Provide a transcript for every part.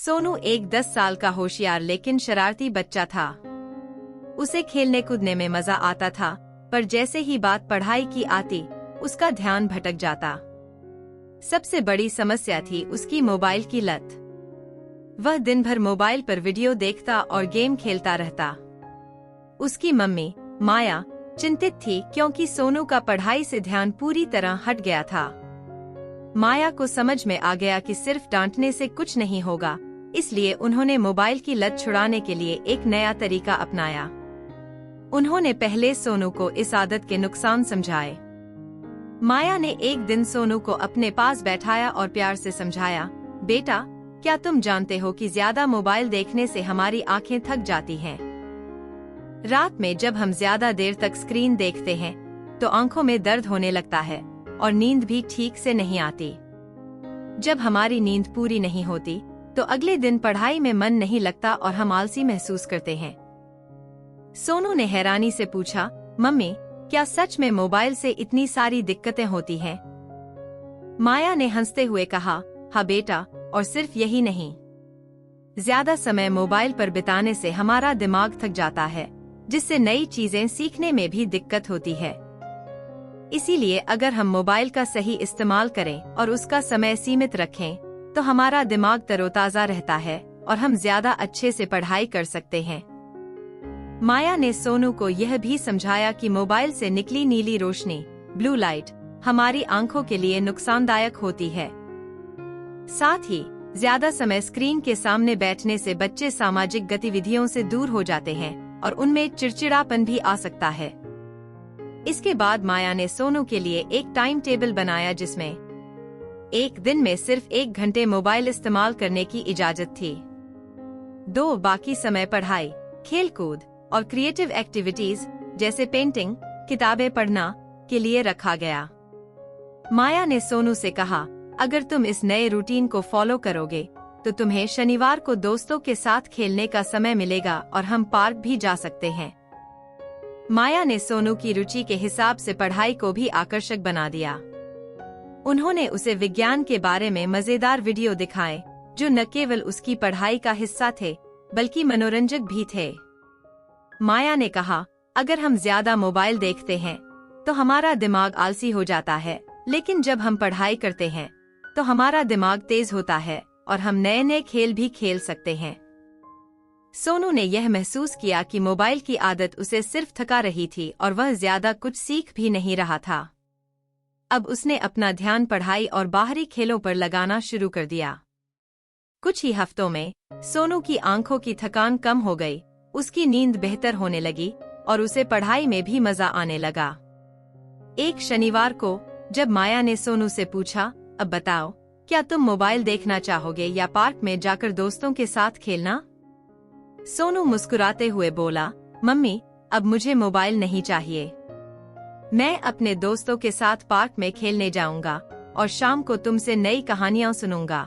सोनू एक 10 साल का होशियार लेकिन शरारती बच्चा था। उसे खेलने कूदने में मजा आता था, पर जैसे ही बात पढ़ाई की आती, उसका ध्यान भटक जाता। सबसे बड़ी समस्या थी उसकी मोबाइल की लत। वह दिन भर मोबाइल पर वीडियो देखता और गेम खेलता रहता। उसकी मम्मी माया चिंतित थी क्योंकि सोनू का पढ़ाई से ध्यान पूरी तरह हट गया था। माया को समझ में आ गया कि सिर्फ डांटने से कुछ नहीं होगा, इसलिए उन्होंने मोबाइल की लत छुड़ाने के लिए एक नया तरीका अपनाया। उन्होंने पहले सोनू को इस आदत के नुकसान समझाए। माया ने एक दिन सोनू को अपने पास बैठाया और प्यार से समझाया, बेटा, क्या तुम जानते हो कि ज्यादा मोबाइल देखने से हमारी आंखें थक जाती हैं? रात में जब हम ज्यादा देर तक स्क्रीन देखते हैं, तो आंखों में दर्द होने लगता है और नींद भी ठीक से नहीं आती। जब हमारी नींद पूरी नहीं होती, तो अगले दिन पढ़ाई में मन नहीं लगता और हम आलसी महसूस करते हैं। सोनू ने हैरानी से पूछा, मम्मी, क्या सच में मोबाइल से इतनी सारी दिक्कतें होती हैं? माया ने हंसते हुए कहा, हाँ बेटा, और सिर्फ यही नहीं। ज्यादा समय मोबाइल पर बिताने से हमारा दिमाग थक जाता है, जिससे नई चीजें सीखने में भी दिक्कत होती है। इसीलिए अगर हम मोबाइल का सही इस्तेमाल करें और उसका समय सीमित रखें, तो हमारा दिमाग तरोताजा रहता है और हम ज्यादा अच्छे से पढ़ाई कर सकते हैं। माया ने सोनू को यह भी समझाया कि मोबाइल से निकली नीली रोशनी, ब्लू लाइट, हमारी आंखों के लिए नुकसानदायक होती है। साथ ही ज्यादा समय स्क्रीन के सामने बैठने से बच्चे सामाजिक गतिविधियों से दूर हो जाते हैं और उनमें चिड़चिड़ापन भी आ सकता है। इसके बाद माया ने सोनू के लिए एक टाइम टेबल बनाया जिसमें एक दिन में सिर्फ 1 घंटे मोबाइल इस्तेमाल करने की इजाजत थी। बाकी समय पढ़ाई, खेलकूद और क्रिएटिव एक्टिविटीज जैसे पेंटिंग, किताबें पढ़ना के लिए रखा गया। माया ने सोनू से कहा, अगर तुम इस नए रूटीन को फॉलो करोगे, तो तुम्हें शनिवार को दोस्तों के साथ खेलने का समय मिलेगा और हम पार्क भी जा सकते हैं। माया ने सोनू की रुचि के हिसाब से पढ़ाई को भी आकर्षक बना दिया। उन्होंने उसे विज्ञान के बारे में मजेदार वीडियो दिखाए, जो न केवल उसकी पढ़ाई का हिस्सा थे, बल्कि मनोरंजक भी थे। माया ने कहा, अगर हम ज्यादा मोबाइल देखते हैं, तो हमारा दिमाग आलसी हो जाता है, लेकिन जब हम पढ़ाई करते हैं, तो हमारा दिमाग तेज होता है और हम नए नए खेल भी खेल सकते हैं। सोनू ने यह महसूस किया कि मोबाइल की आदत उसे सिर्फ थका रही थी और वह ज्यादा कुछ सीख भी नहीं रहा था। अब उसने अपना ध्यान पढ़ाई और बाहरी खेलों पर लगाना शुरू कर दिया। कुछ ही हफ्तों में सोनू की आंखों की थकान कम हो गई, उसकी नींद बेहतर होने लगी और उसे पढ़ाई में भी मजा आने लगा। एक शनिवार को जब माया ने सोनू से पूछा, अब बताओ, क्या तुम मोबाइल देखना चाहोगे या पार्क में जाकर दोस्तों के साथ खेलना? सोनू मुस्कुराते हुए बोला, मम्मी, अब मुझे मोबाइल नहीं चाहिए। मैं अपने दोस्तों के साथ पार्क में खेलने जाऊंगा और शाम को तुमसे नई कहानियां सुनूंगा।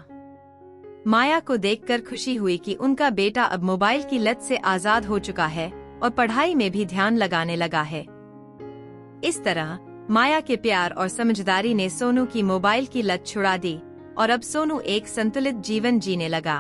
माया को देखकर खुशी हुई कि उनका बेटा अब मोबाइल की लत से आजाद हो चुका है और पढ़ाई में भी ध्यान लगाने लगा है। इस तरह माया के प्यार और समझदारी ने सोनू की मोबाइल की लत छुड़ा दी और अब सोनू एक संतुलित जीवन जीने लगा।